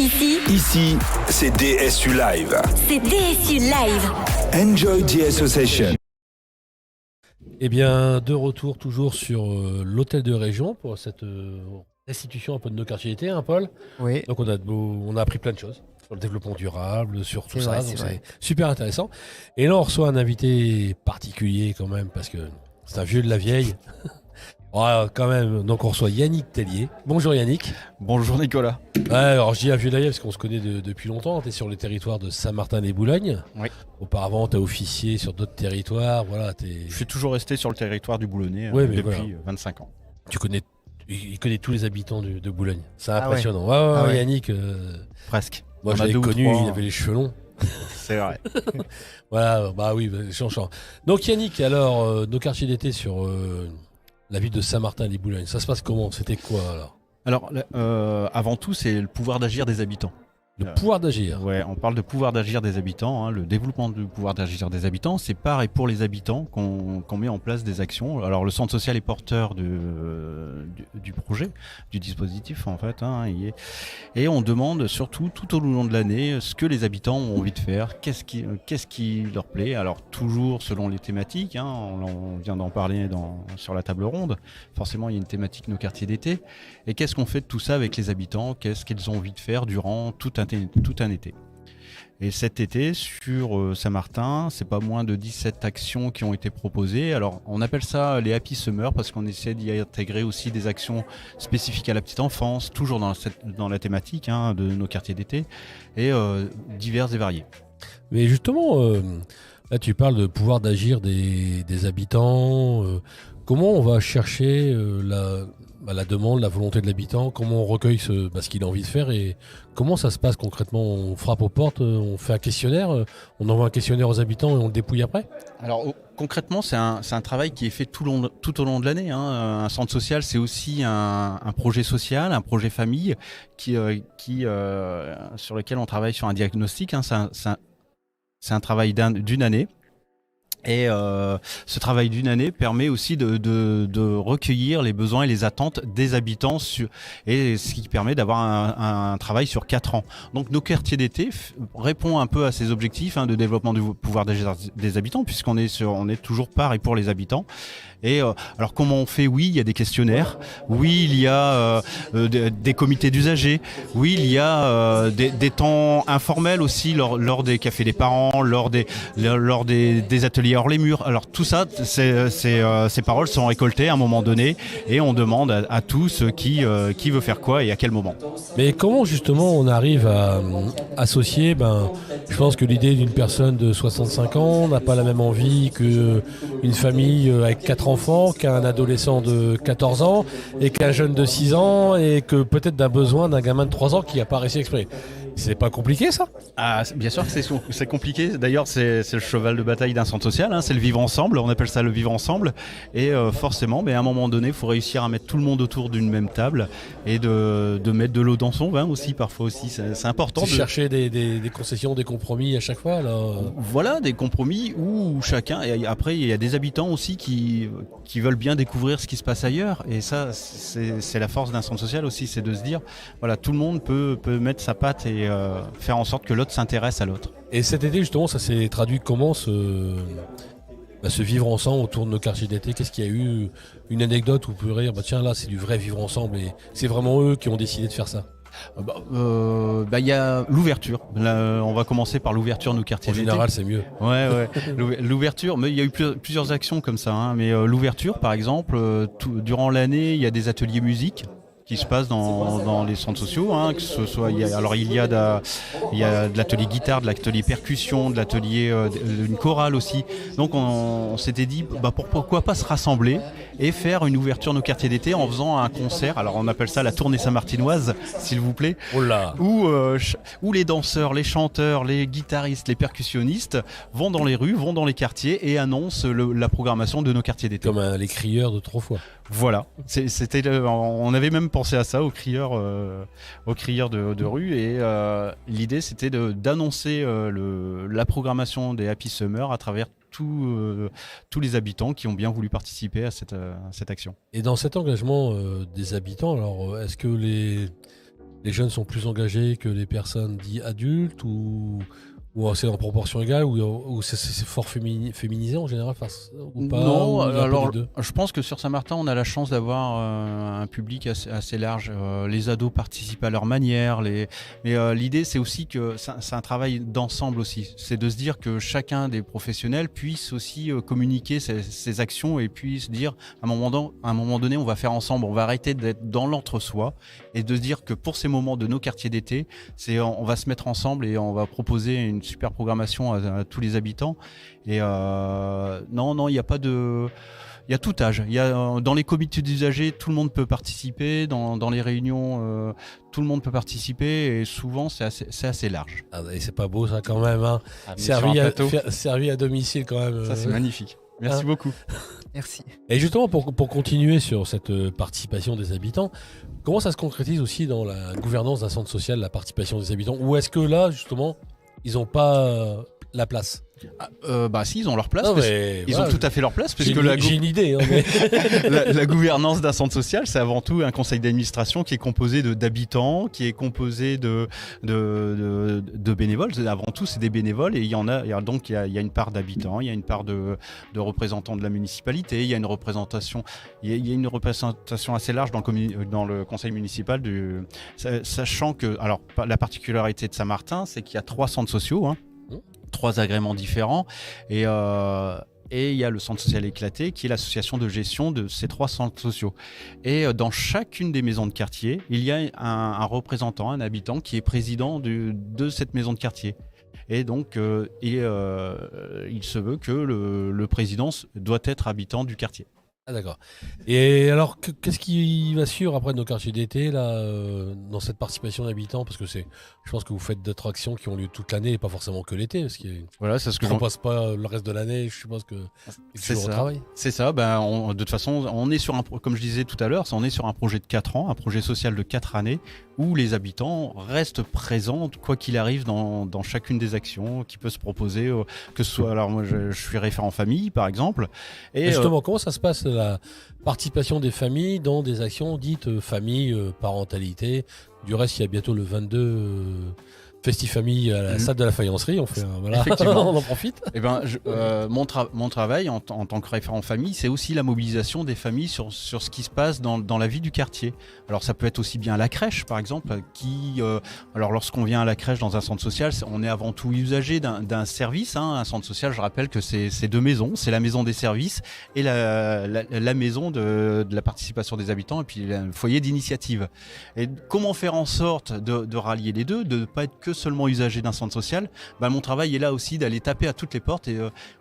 Ici, c'est DSU Live. C'est DSU Live. Enjoy the association. Eh bien, de retour toujours sur l'hôtel de région pour cette restitution un peu de nos quartiers d'été, hein, Paul. Oui. Donc on a appris plein de choses sur le développement durable, sur tout C'est ça. vrai, Donc c'est vrai. super intéressant. Et là, on reçoit un invité particulier quand même parce que c'est un vieux de la vieille. Ouais, quand même. Donc on reçoit Yannick Tellier. Bonjour Yannick. Bonjour Nicolas. Ouais, alors je dis un vieux de la vieille parce qu'on se connaît depuis longtemps. Tu es sur le territoire de Saint-Martin-les-Boulognes. Oui. Auparavant, tu as officié sur d'autres territoires. Voilà, Je suis toujours resté sur le territoire du Boulonnais Ouais, mais depuis voilà. 25 ans. Il connaît tous les habitants de Boulogne. C'est Ah impressionnant. ouais. Ouais, Ah ouais. Yannick, Presque. moi On je a l'avais deux ou connu, trois. il avait les cheveux longs. C'est vrai. Voilà, bah oui, changeant. Donc Yannick, alors, nos quartiers d'été sur la ville de Saint-Martin-les-Boulognes, ça se passe comment? C'était quoi alors? Alors, avant tout, c'est le pouvoir d'agir des habitants. Le pouvoir d'agir. Ouais, on parle de pouvoir d'agir des habitants, hein, le développement du pouvoir d'agir des habitants. C'est par et pour les habitants qu'on met en place des actions. Alors le centre social est porteur du projet, du dispositif en fait. Hein, et on demande surtout tout au long de l'année ce que les habitants ont envie de faire, qu'est-ce qui leur plaît. Alors toujours selon les thématiques, hein, on vient d'en parler sur la table ronde. Forcément il y a une thématique nos quartiers d'été. Et qu'est-ce qu'on fait de tout ça avec les habitants? Qu'est-ce qu'ils ont envie de faire durant tout un été. Et cet été, sur Saint-Martin, c'est pas moins de 17 actions qui ont été proposées. Alors, on appelle ça les Happy Summer parce qu'on essaie d'y intégrer aussi des actions spécifiques à la petite enfance, toujours dans la thématique hein, de nos quartiers d'été, et diverses et variées. Mais justement, là tu parles de pouvoir d'agir des habitants. Comment on va chercher la demande, la volonté de l'habitant? Comment on recueille ce qu'il a envie de faire? Et comment ça se passe concrètement? On frappe aux portes, on fait un questionnaire, on envoie un questionnaire aux habitants et on le dépouille après? Alors concrètement, c'est un travail qui est fait tout au long de l'année. Hein. Un centre social, c'est aussi un projet social, un projet famille sur lequel on travaille sur un diagnostic. Hein. C'est un travail d'une année. Et ce travail d'une année permet aussi de recueillir les besoins et les attentes des habitants, et ce qui permet d'avoir un travail sur 4 ans. Donc nos quartiers d'été répondent un peu à ces objectifs hein, de développement du pouvoir d'agir des habitants, puisqu'on est toujours par et pour les habitants. Et alors comment on fait? Oui, il y a des questionnaires. Oui, il y a des comités d'usagers. Oui, il y a des temps informels aussi lors des cafés des parents, lors des ateliers hors les murs. Alors tout ça, ces paroles sont récoltées à un moment donné et on demande à tous qui veut faire quoi et à quel moment. Mais comment justement on arrive à associer je pense que l'idée d'une personne de 65 ans n'a pas la même envie qu'une famille avec 4 enfants, qu'un adolescent de 14 ans et qu'un jeune de 6 ans et que peut-être d'un besoin d'un gamin de 3 ans qui a pas réussi à exprimer. C'est pas compliqué ça? Ah, bien sûr que c'est compliqué. D'ailleurs, c'est le cheval de bataille d'un centre social. Hein. C'est le vivre ensemble. On appelle ça le vivre ensemble. Et forcément, à un moment donné, il faut réussir à mettre tout le monde autour d'une même table et de mettre de l'eau dans son vin aussi. Parfois aussi, c'est important. C'est chercher des concessions, des compromis à chaque fois. Là. Voilà, des compromis où chacun. Et après, il y a des habitants aussi qui veulent bien découvrir ce qui se passe ailleurs. Et ça, c'est la force d'un centre social aussi, c'est de se dire, voilà, tout le monde peut mettre sa patte et faire en sorte que l'autre s'intéresse à l'autre. Et cet été, justement, ça s'est traduit comment ce vivre ensemble autour de nos quartiers d'été? Qu'est-ce qu'il y a eu? Une anecdote où vous pouvez dire, tiens, là, c'est du vrai vivre ensemble et c'est vraiment eux qui ont décidé de faire ça? Il y a l'ouverture. Là, on va commencer par l'ouverture de nos quartiers d'été. En général, c'est mieux. Ouais. L'ouverture, mais il y a eu plusieurs actions comme ça. Hein. Mais l'ouverture, par exemple, durant l'année, il y a des ateliers musique qui se passe dans les centres sociaux, hein, que ce soit il y a de l'atelier guitare, de l'atelier percussion, de l'atelier d'une chorale aussi. Donc on s'était dit pourquoi pas se rassembler et faire une ouverture de nos quartiers d'été en faisant un concert. Alors on appelle ça la tournée saint-martinoise, s'il vous plaît. Oh là. Où les danseurs, les chanteurs, les guitaristes, les percussionnistes vont dans les rues, vont dans les quartiers et annoncent la programmation de nos quartiers d'été. Comme les crieurs de Trofois. Voilà, on avait même pensé à ça aux crieurs de rue et l'idée c'était d'annoncer la programmation des Happy Summer à travers tous les habitants qui ont bien voulu participer à cette action. Et dans cet engagement des habitants, alors est-ce que les jeunes sont plus engagés que les personnes dites adultes ou c'est en proportion égale ou c'est fort féminisé en général ou pas Non, ou un peu alors des deux. je pense que sur Saint-Martin, on a la chance d'avoir un public assez large. Les ados participent à leur manière. Mais l'idée, c'est aussi que c'est un travail d'ensemble aussi. C'est de se dire que chacun des professionnels puisse aussi communiquer ses actions et puisse dire à un moment donné, on va faire ensemble, on va arrêter d'être dans l'entre-soi et de se dire que pour ces moments de nos quartiers d'été, on va se mettre ensemble et on va proposer une super programmation à tous les habitants. Et non, il n'y a pas de... Il y a tout âge. Dans les comités d'usagers, tout le monde peut participer. Dans les réunions, tout le monde peut participer. Et souvent, c'est assez large. Ah, et c'est pas beau ça quand même, hein. Servi à domicile quand même. Ça, c'est magnifique. Merci beaucoup. Merci. Et justement, pour continuer sur cette participation des habitants, comment ça se concrétise aussi dans la gouvernance d'un centre social, la participation des habitants? Ou est-ce que là, justement, ils n'ont pas la place? Si, ils ont leur place. Non, Ils ont tout à fait leur place. Parce que j'ai une idée. Hein, mais... la gouvernance d'un centre social, c'est avant tout un conseil d'administration qui est composé d'habitants, qui est composé de bénévoles. Avant tout, c'est des bénévoles et il y a une part d'habitants, il y a une part de représentants de la municipalité, il y a une représentation assez large dans le conseil municipal. Sachant que, alors, la particularité de Saint-Martin, c'est qu'il y a 3 centres sociaux, 3 agréments différents et il y a le centre social éclaté qui est l'association de gestion de ces 3 centres sociaux. Et dans chacune des maisons de quartier, il y a un représentant, un habitant qui est président de cette maison de quartier. Et donc, il se veut que le président doit être habitant du quartier. Ah d'accord. Et alors, qu'est-ce qui va suivre après nos quartiers d'été là, dans cette participation d'habitants? Parce que je pense que vous faites d'autres actions qui ont lieu toute l'année et pas forcément que l'été. Parce voilà, c'est ce que on passe pas le reste de l'année. Je suppose que c'est toujours au travail. C'est ça. De toute façon, on est sur comme je disais tout à l'heure, on est sur un projet de 4 ans, un projet social de 4 années où les habitants restent présents quoi qu'il arrive dans chacune des actions qui peut se proposer. Que ce soit, alors moi, je suis référent famille par exemple. Et justement, comment ça se passe la participation des familles dans des actions dites famille, parentalité? Du reste, il y a bientôt le 22 Festifamille à la salle de la faïencerie. On fait on en profite. Et mon travail en tant que référent famille, c'est aussi la mobilisation des familles sur ce qui se passe dans la vie du quartier. Alors ça peut être aussi bien la crèche par exemple, alors lorsqu'on vient à la crèche dans un centre social, on est avant tout usager d'un service. Un centre social, je rappelle que c'est 2 maisons, c'est la maison des services et la maison de la participation des habitants et puis le foyer d'initiative. Et comment faire en sorte de rallier les deux, de ne pas être que seulement usager d'un centre social? Mon travail est là aussi d'aller taper à toutes les portes et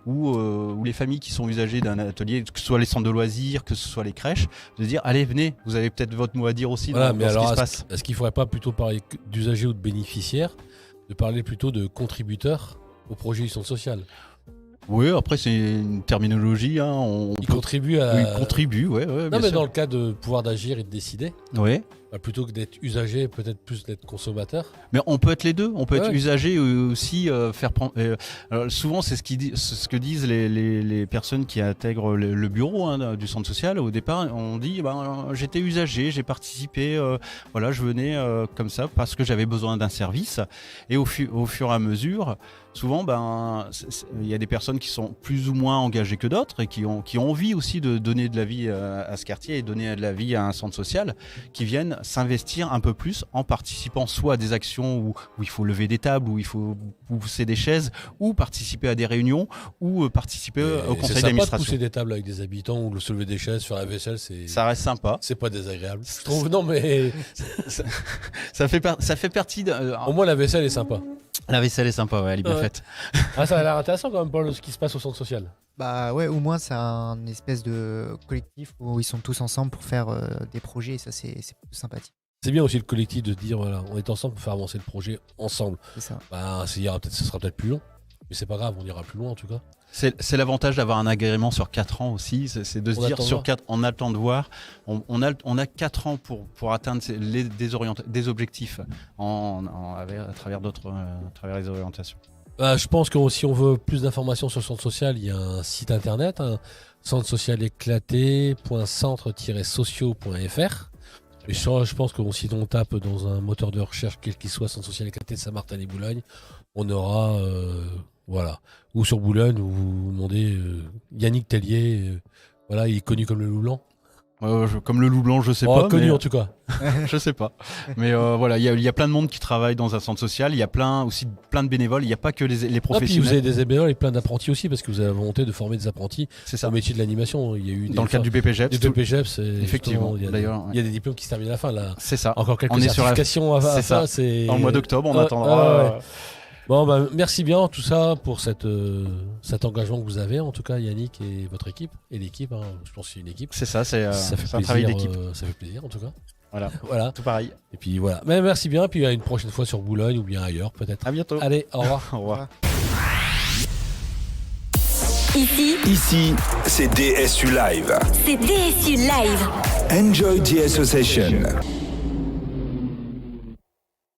où les familles qui sont usagers d'un atelier, que ce soit les centres de loisirs, que ce soit les crèches, de dire allez venez, vous avez peut-être votre mot à dire aussi dans ce qui se passe. Est-ce qu'il ne faudrait pas plutôt parler d'usagers ou de bénéficiaires, de parler plutôt de contributeurs au projet du centre social? Oui, après c'est une terminologie. Il contribue à... Oui, il contribue, ouais. Non, mais dans le cas de pouvoir d'agir et de décider. Oui. Plutôt que d'être usager, peut-être plus d'être consommateur. Mais on peut être les deux. On peut être usager et aussi faire prendre. Souvent, c'est ce que disent les personnes qui intègrent le bureau du centre social. Au départ, on dit j'étais usager, j'ai participé. Je venais comme ça parce que j'avais besoin d'un service. Et au fur et à mesure, souvent, il y a des personnes qui sont plus ou moins engagées que d'autres et qui ont envie aussi de donner de la vie à ce quartier et donner de la vie à un centre social, qui viennent s'investir un peu plus en participant soit à des actions où il faut lever des tables, où il faut pousser des chaises, ou participer à des réunions, ou participer au conseil d'administration. C'est sympa de pousser des tables avec des habitants ou le soulever des chaises, faire la vaisselle, ça reste sympa. C'est pas désagréable. Je trouve, non mais ça fait partie de... Au moins la vaisselle est sympa. La vaisselle est sympa, elle est bien faite. Ça a l'air intéressant quand même pour ce qui se passe au centre social. Au moins c'est un espèce de collectif où ils sont tous ensemble pour faire des projets et ça c'est sympathique. C'est bien aussi le collectif de dire on est ensemble pour faire avancer le projet ensemble. C'est ça. Ça sera peut-être plus long, mais c'est pas grave, on ira plus loin en tout cas. C'est l'avantage d'avoir un agrément sur 4 ans aussi, c'est de se dire sur 4, on a le temps de voir, on a 4 ans pour atteindre des objectifs à travers les orientations. Je pense que si on veut plus d'informations sur le centre social, il y a un site internet, centre social éclaté.centre-sociaux.fr. Et je pense que si on tape dans un moteur de recherche, quel qu'il soit, Centre social éclaté de Saint-Martin et Boulogne, on aura, voilà. Ou sur Boulogne, où vous demandez Yannick Tellier, voilà, il est connu comme le loup blanc. Comme le loup blanc, je sais pas. Connu mais... en tout cas. Je sais pas. Mais voilà, il y a plein de monde qui travaille dans un centre social. Il y a plein de bénévoles. Il n'y a pas que les Ah, puis professionnels. vous avez des bénévoles et plein d'apprentis aussi, parce que vous avez la volonté de former des apprentis C'est ça. au métier de l'animation. Il y a eu Dans le cadre du BPGEPS. du BPGEPS, Effectivement. il y a D'ailleurs, il y a des diplômes qui se terminent à la fin. Là. C'est ça. Encore quelques On est sur la- certifications à c'est ça. faire. C'est En mois d'octobre, on Ouais, attendra. ouais. Bon, bah, merci bien tout ça pour cet engagement que vous avez, en tout cas Yannick et votre équipe et l'équipe. Je pense que c'est une équipe. C'est ça. C'est Ça fait un travail d'équipe. ça fait plaisir en tout cas. Voilà. Tout pareil. Et puis voilà. Mais merci bien. Puis à une prochaine fois sur Boulogne ou bien ailleurs peut-être. À bientôt. Allez, au revoir. Au revoir. Ici, c'est DSU Live. C'est DSU Live. Enjoy the association.